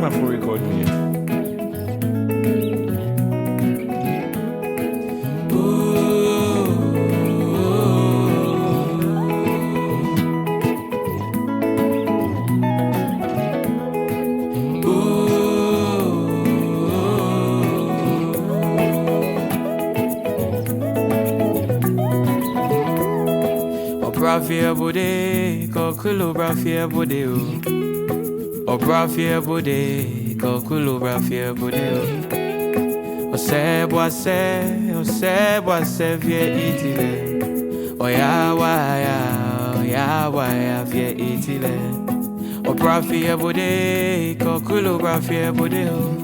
man for record me. Brafia bode, kokulo brafia bode o. O brafia bode, kokulo brafia bode o. O se boise vie itile. O ya wa vie itile. O brafia bode, kokulo brafia bode o.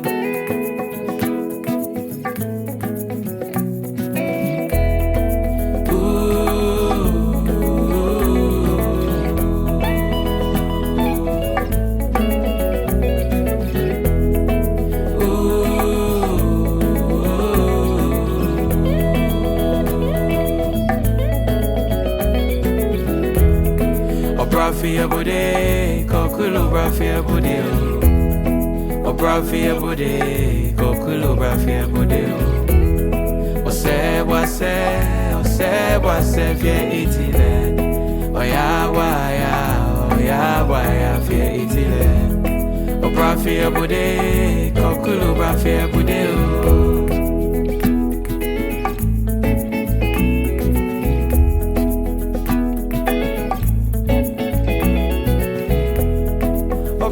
Brafia bode, kokulo brafia bode o. O brafia bode, kokulo brafia bode o. O se boise vie itile. O ya wa vie itile. O brafia bode, kokulo brafia bode o.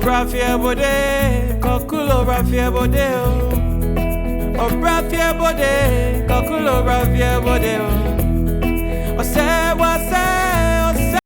Brafia bode, kokulo brafia bode o. O brafia bode, kokulo brafia bode o.